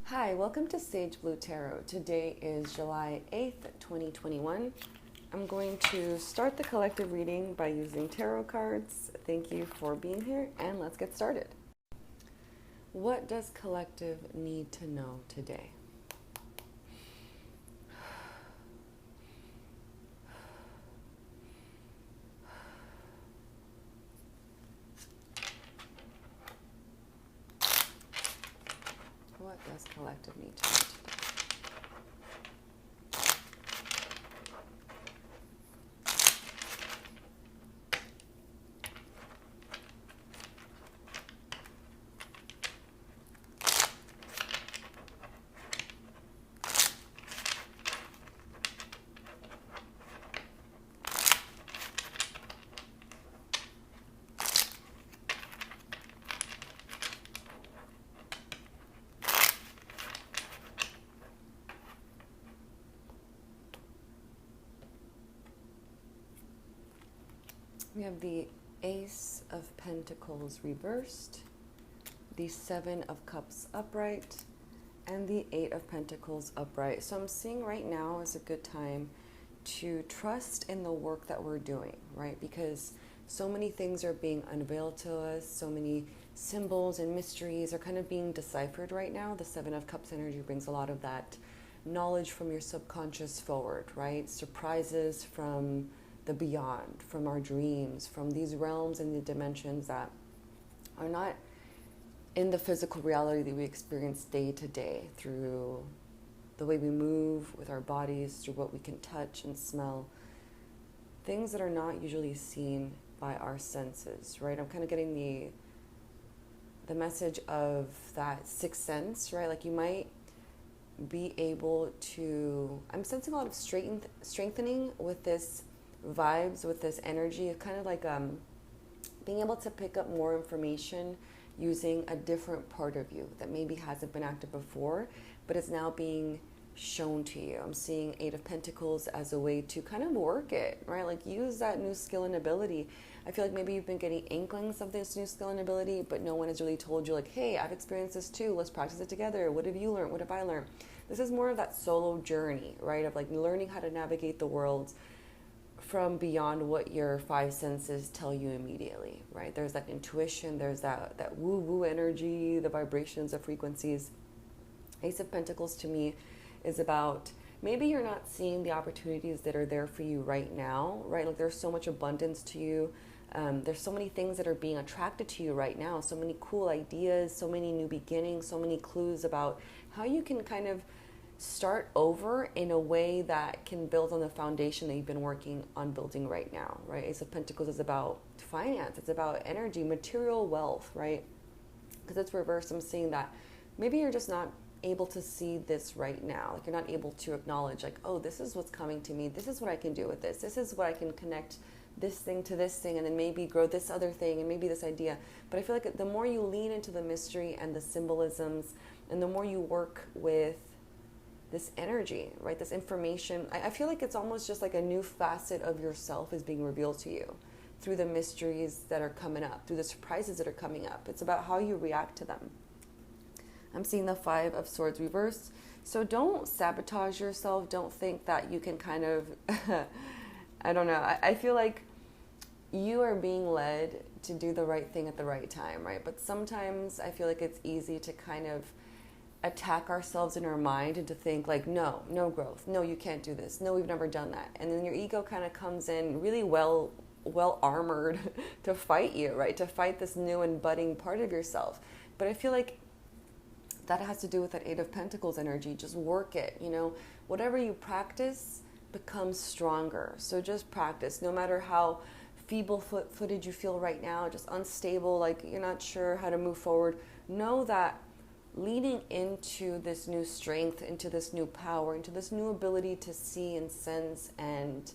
Hi, welcome to Sage Blue Tarot. Today is July 8th, 2021. I'm going to start the collective reading by using tarot cards. Thank you for being here, and let's get started. What does collective need to know today? What does collective need to know today? We have the Ace of Pentacles reversed, the Seven of Cups upright, and the Eight of Pentacles upright. So I'm seeing right now is a good time to trust in the work that we're doing, right? Because so many things are being unveiled to us, so many symbols and mysteries are kind of being deciphered right now. The Seven of Cups energy brings a lot of that knowledge from your subconscious forward, right? Surprises from the beyond, from our dreams, from these realms and the dimensions that are not in the physical reality that we experience day to day through the way we move with our bodies, through what we can touch and smell, things that are not usually seen by our senses, right? I'm kind of getting the message of that sixth sense, right? Like you might be able to, I'm sensing a lot of strengthening with this vibes, with this energy. It's kind of like being able to pick up more information using a different part of you that maybe hasn't been active before, but is now being shown to you. I'm seeing Eight of Pentacles as a way to kind of work it, right? Like use that new skill and ability. I feel like maybe you've been getting inklings of this new skill and ability, but no one has really told you like, hey, I've experienced this too. Let's practice it together. What have you learned? What have I learned? This is more of that solo journey, right? Of like learning how to navigate the world from beyond what your five senses tell you immediately, right? There's that intuition, there's that woo-woo energy, the vibrations, the frequencies. Ace of Pentacles to me is about maybe you're not seeing the opportunities that are there for you right now, right? Like there's so much abundance to you. There's so many things that are being attracted to you right now, so many cool ideas, so many new beginnings, so many clues about how you can kind of start over in a way that can build on the foundation that you've been working on building right now, right? Ace of Pentacles is about finance. It's about energy, material wealth, right? Because it's reversed. I'm seeing that maybe you're just not able to see this right now. Like you're not able to acknowledge like, oh, this is what's coming to me. This is what I can do with this. This is what I can connect this thing to this thing and then maybe grow this other thing and maybe this idea. But I feel like the more you lean into the mystery and the symbolisms and the more you work with this energy, right? This information. I feel like it's almost just like a new facet of yourself is being revealed to you through the mysteries that are coming up, through the surprises that are coming up. It's about how you react to them. I'm seeing the Five of Swords reversed. So don't sabotage yourself. Don't think that you can kind of, I don't know. I feel like you are being led to do the right thing at the right time, right? But sometimes I feel like it's easy to kind of attack ourselves in our mind and to think like, no growth, no, you can't do this, no, we've never done that. And then your ego kind of comes in really well armored to fight you, right? To fight this new and budding part of yourself. But I feel like that has to do with that Eight of Pentacles energy. Just work it, you know, whatever you practice becomes stronger. So just practice, no matter how feeble-footed you feel right now, just unstable, like you're not sure how to move forward. Know that leaning into this new strength, into this new power, into this new ability to see and sense and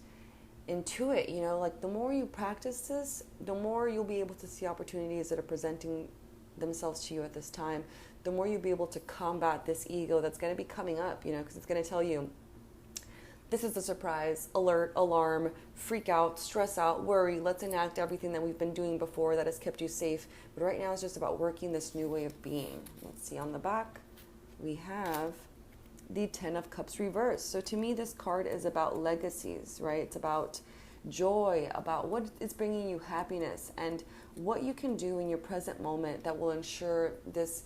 intuit, you know, like the more you practice this, the more you'll be able to see opportunities that are presenting themselves to you at this time, the more you'll be able to combat this ego that's going to be coming up, you know, because it's going to tell you, this is the surprise, alert, alarm, freak out, stress out, worry. Let's enact everything that we've been doing before that has kept you safe. But right now it's just about working this new way of being. Let's see on the back. we have the 10 of Cups reversed. So to me, this card is about legacies, right? It's about joy, about what is bringing you happiness and what you can do in your present moment that will ensure this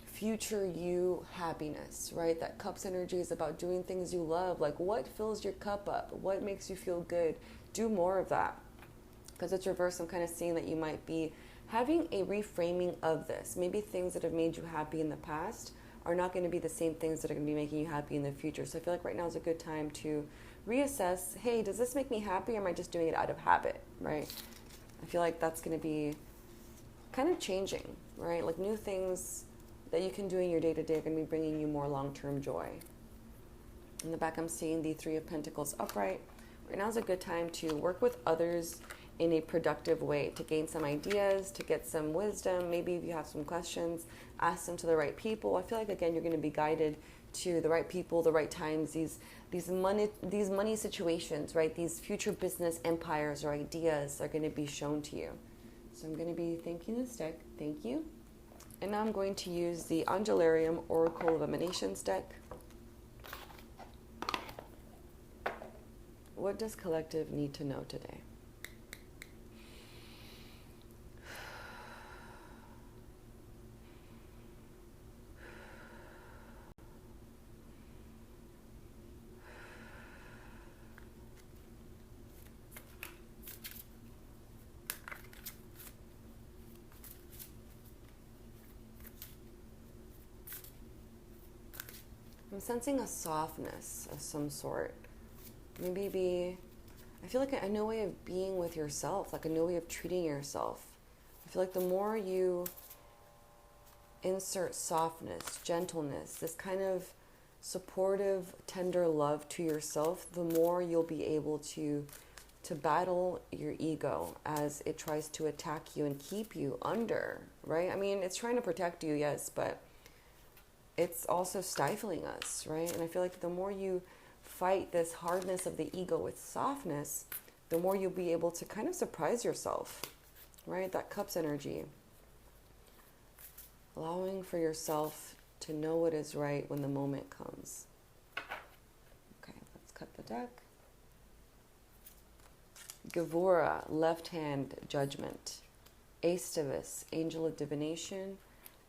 future you happiness, right? That Cups energy is about doing things you love. Like, what fills your cup up? What makes you feel good? Do more of that. Because it's reversed, I'm kind of seeing that you might be having a reframing of this. Maybe things that have made you happy in the past are not going to be the same things that are going to be making you happy in the future. So I feel like right now is a good time to reassess, hey, does this make me happy, or am I just doing it out of habit, right? I feel like that's going to be kind of changing, right? Like, new things that you can do in your day-to-day are going to be bringing you more long-term joy. In the back, I'm seeing the Three of Pentacles upright. Right now is a good time to work with others in a productive way, to gain some ideas, to get some wisdom. Maybe if you have some questions, ask them to the right people. I feel like, again, you're going to be guided to the right people, the right times, these money situations, right? These future business empires or ideas are going to be shown to you. So I'm going to be thanking this deck. Thank you. And now I'm going to use the Angelarium Oracle of Emanations deck. What does collective need to know today? I'm sensing a softness of some sort. Maybe I feel like a new way of being with yourself, like a new way of treating yourself. I feel like the more you insert softness, gentleness, this kind of supportive, tender love to yourself, the more you'll be able to battle your ego as it tries to attack you and keep you under, right? I mean, it's trying to protect you, yes, but it's also stifling us, right? And I feel like the more you fight this hardness of the ego with softness, the more you'll be able to kind of surprise yourself, right? That Cups energy. Allowing for yourself to know what is right when the moment comes. Okay, let's cut the deck. Gevura, left hand, judgment. Aestivus, angel of divination.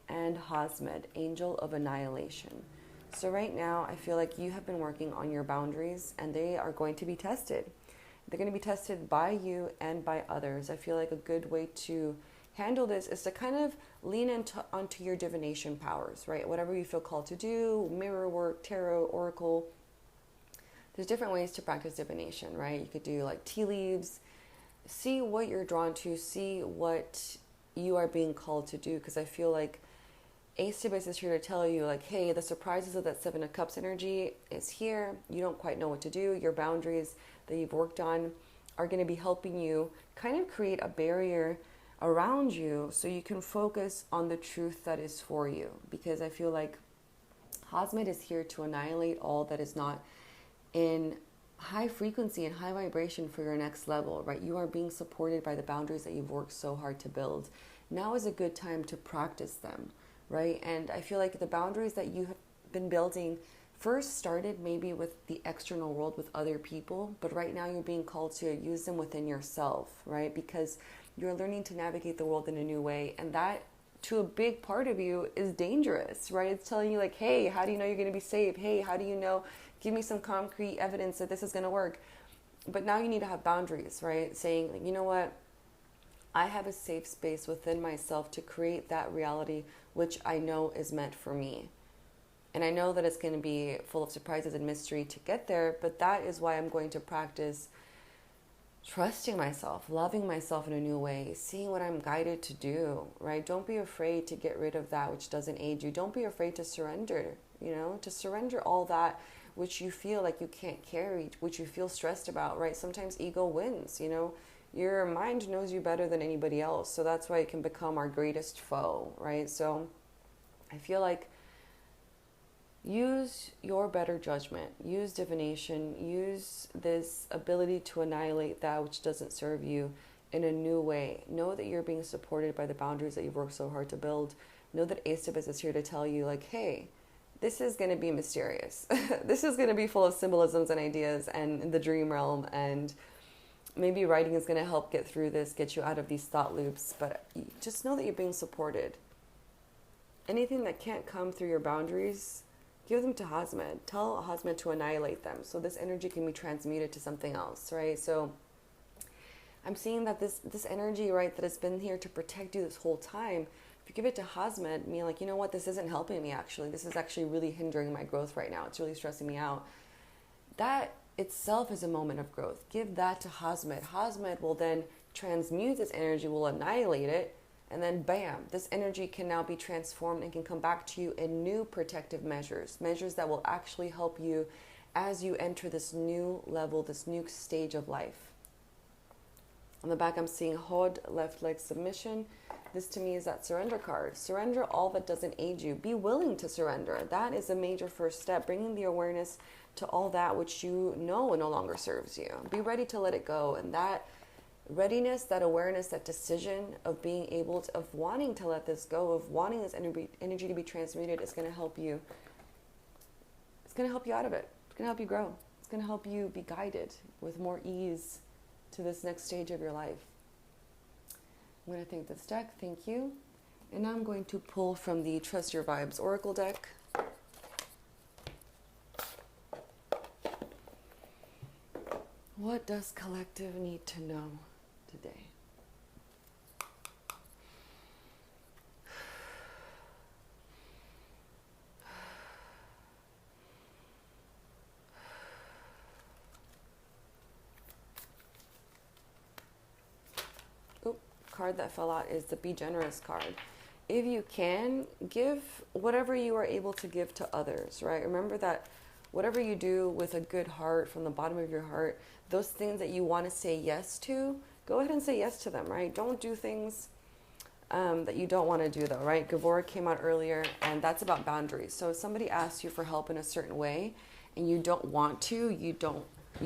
And Hosmed, angel of annihilation. So right now, I feel like you have been working on your boundaries, and they are going to be tested. They're going to be tested by you and by others. I feel like a good way to handle this is to kind of lean onto your divination powers, right? Whatever you feel called to do, mirror work, tarot, oracle. There's different ways to practice divination, right? You could do like tea leaves. See what you're drawn to. See what you are being called to do, because I feel like Aestivus is here to tell you, like, hey, the surprises of that Seven of Cups energy is here. You don't quite know what to do. Your boundaries that you've worked on are going to be helping you kind of create a barrier around you so you can focus on the truth that is for you. Because I feel like Hosmed is here to annihilate all that is not in high frequency and high vibration for your next level, right? You are being supported by the boundaries that you've worked so hard to build. Now is a good time to practice them, right? And I feel like the boundaries that you have been building first started maybe with the external world, with other people, but right now you're being called to use them within yourself, right? Because you're learning to navigate the world in a new way, and that, to a big part of you, is dangerous, right? It's telling you, like, hey, how do you know you're going to be safe? Hey, how do you know? Give me some concrete evidence that this is going to work. But now you need to have boundaries, right? Saying, like, you know what? I have a safe space within myself to create that reality which I know is meant for me. And I know that it's going to be full of surprises and mystery to get there, but that is why I'm going to practice trusting myself, loving myself in a new way, seeing what I'm guided to do, right? Don't be afraid to get rid of that which doesn't aid you. Don't be afraid to surrender, to surrender all that which you feel like you can't carry, which you feel stressed about, right? Sometimes ego wins, Your mind knows you better than anybody else. So that's why it can become our greatest foe, right? So I feel like use your better judgment, use divination, use this ability to annihilate that which doesn't serve you in a new way. Know that you're being supported by the boundaries that you've worked so hard to build. Know that Aestivus is here to tell you, like, hey, this is going to be mysterious. This is going to be full of symbolisms and ideas and in the dream realm, and maybe writing is going to help get through this, get you out of these thought loops. But just know that you're being supported. Anything that can't come through your boundaries, give them to Hazmed. Tell Hazmed to annihilate them so this energy can be transmuted to something else, right? So I'm seeing that this energy, right, that has been here to protect you this whole time, if you give it to Hazmed, meaning like, you know what, this isn't helping me actually. This is actually really hindering my growth right now. It's really stressing me out. That itself is a moment of growth. Give that to Hazmed. Hazmed will then transmute this energy, will annihilate it, and then bam, this energy can now be transformed and can come back to you in new protective measures that will actually help you as you enter this new level, this new stage of life. On the back, I'm seeing Hod, left leg submission. This to me is that surrender card. Surrender all that doesn't aid you. Be willing to surrender. That is a major first step, bringing the awareness to all that which you know no longer serves you. Be ready to let it go. And that readiness, that awareness, that decision of being able to, of wanting to let this go, of wanting this energy to be transmuted is going to help you. It's going to help you out of it. It's going to help you grow. It's going to help you be guided with more ease to this next stage of your life. I'm going to thank this deck. Thank you. And now I'm going to pull from the Trust Your Vibes Oracle deck. What does collective need to know today? Card that fell out is the Be Generous card. If you can, give whatever you are able to give to others, right? Remember that whatever you do with a good heart, from the bottom of your heart, those things that you want to say yes to, go ahead and say yes to them, right? Don't do things that you don't want to do though, right? Gavora came out earlier, and that's about boundaries. So if somebody asks you for help in a certain way and you don't want to, you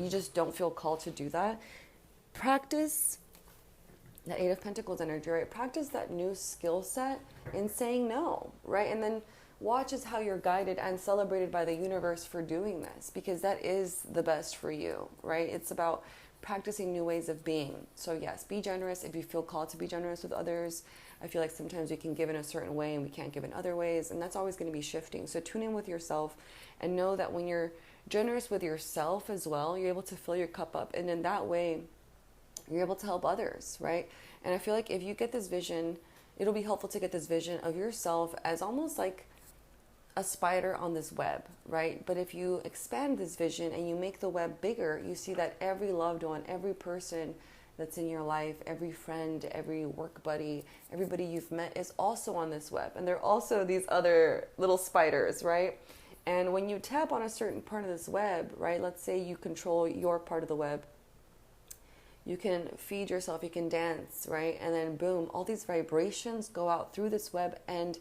just don't feel called to do that, practice that Eight of Pentacles energy, right? Practice that new skill set in saying no, right? And then watch as how you're guided and celebrated by the universe for doing this, because that is the best for you, right? It's about practicing new ways of being. So yes, be generous if you feel called to be generous with others. I feel like sometimes we can give in a certain way and we can't give in other ways, and that's always going to be shifting. So tune in with yourself and know that when you're generous with yourself as well, you're able to fill your cup up, and in that way, you're able to help others, right? And I feel like if you get this vision, it'll be helpful to get this vision of yourself as almost like a spider on this web, right? But if you expand this vision and you make the web bigger, you see that every loved one, every person that's in your life, every friend, every work buddy, everybody you've met is also on this web. And they're also these other little spiders, right? And when you tap on a certain part of this web, right? Let's say you control your part of the web. You can feed yourself, you can dance, right? And then boom, all these vibrations go out through this web and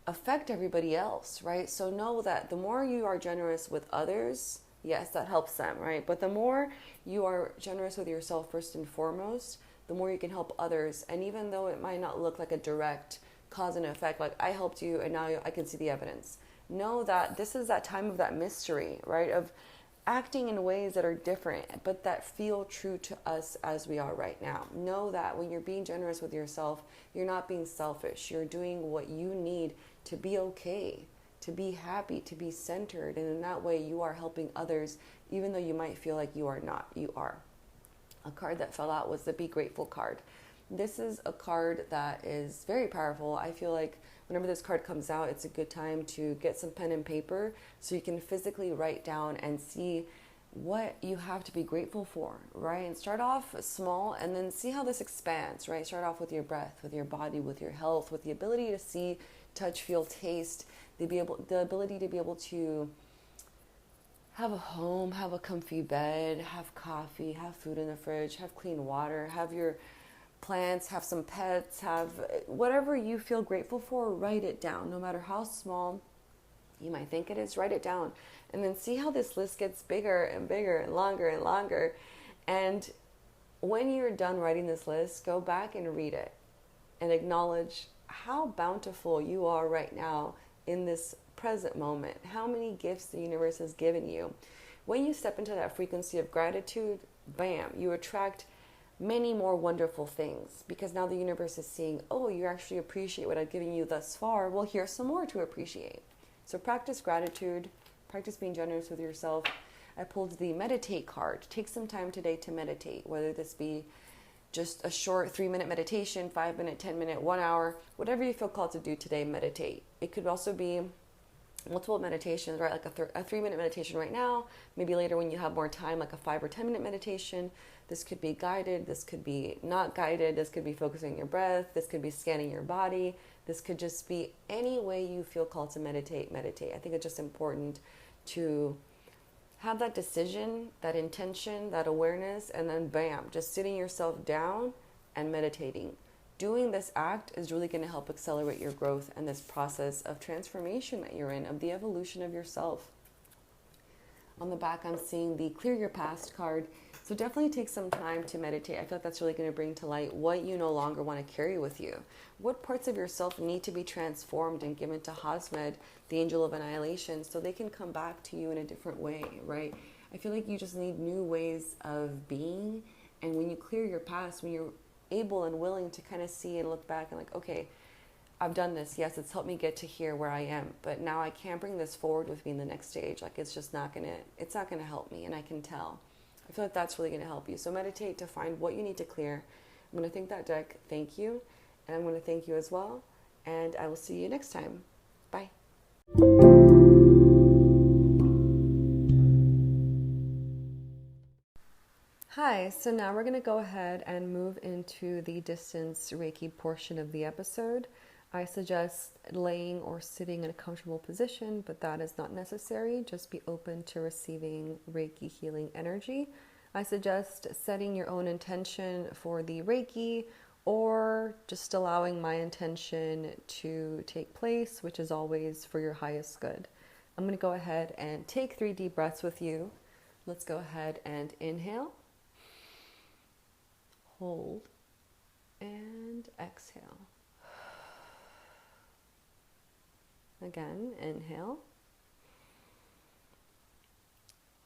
affect everybody else, right? So know that the more you are generous with others, yes, that helps them, right? But the more you are generous with yourself first and foremost, the more you can help others. And even though it might not look like a direct cause and effect, like I helped you and now I can see the evidence, know that this is that time of that mystery, right? Of acting in ways that are different, but that feel true to us as we are right now. Know that when you're being generous with yourself, you're not being selfish. You're doing what you need to be okay, to be happy, to be centered. And in that way, you are helping others, even though you might feel like you are not. You are. A card that fell out was the Be Grateful card. This is a card that is very powerful. I feel like whenever this card comes out, it's a good time to get some pen and paper so you can physically write down and see what you have to be grateful for, right? And start off small and then see how this expands, right? Start off with your breath, with your body, with your health, with the ability to see, touch, feel, taste, the ability to be able to have a home, have a comfy bed, have coffee, have food in the fridge, have clean water, have your plants, have some pets, have whatever you feel grateful for, write it down. No matter how small you might think it is, write it down. And then see how this list gets bigger and bigger and longer and longer. And when you're done writing this list, go back and read it and acknowledge how bountiful you are right now in this present moment, how many gifts the universe has given you. When you step into that frequency of gratitude, bam, you attract many more wonderful things, because now the universe is seeing, oh, you actually appreciate what I've given you thus far. Well, here's some more to appreciate. So practice gratitude, practice being generous with yourself. I pulled the meditate card. Take some time today to meditate, whether this be just a short 3-minute meditation, 5-minute, 10-minute, 1 hour, whatever you feel called to do today, meditate. It could also be multiple meditations, right? Like a 3-minute meditation right now, maybe later when you have more time, like a 5 or 10-minute meditation. This could be guided, this could be not guided, this could be focusing on your breath, this could be scanning your body, this could just be any way you feel called to meditate. I think it's just important to have that decision, that intention, that awareness, and then bam, just sitting yourself down and meditating. Doing this act is really going to help accelerate your growth and this process of transformation that you're in, of the evolution of yourself. On the back, I'm seeing the Clear Your Past card. So definitely take some time to meditate. I feel like that's really going to bring to light what you no longer want to carry with you. What parts of yourself need to be transformed and given to Hasmed, the angel of annihilation, so they can come back to you in a different way, right? I feel like you just need new ways of being. And when you clear your past, when you're able and willing to kind of see and look back and like, okay, I've done this. Yes, it's helped me get to here where I am, but now I can't bring this forward with me in the next stage. Like it's not going to help me, and I can tell. I feel like that's really going to help you. So meditate to find what you need to clear. I'm going to thank that deck. Thank you. And I'm going to thank you as well. And I will see you next time. Bye. Hi, so now we're going to go ahead and move into the distance Reiki portion of the episode. I suggest laying or sitting in a comfortable position, but that is not necessary. Just be open to receiving Reiki healing energy. I suggest setting your own intention for the Reiki, or just allowing my intention to take place, which is always for your highest good. I'm going to go ahead and take 3 deep breaths with you. Let's go ahead and inhale, hold, and exhale. Again, inhale,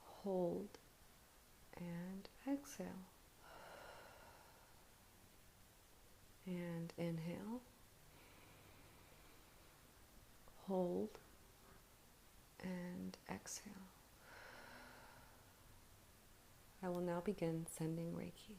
hold, and exhale. And inhale, hold, and exhale. I will now begin sending Reiki.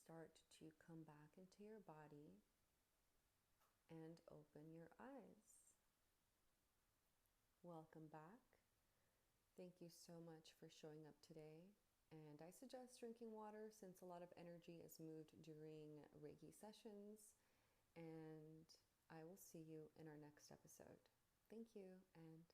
start to come back into your body and open your eyes. Welcome back. Thank you so much for showing up today. And I suggest drinking water since a lot of energy is moved during Reiki sessions. And I will see you in our next episode. Thank you, and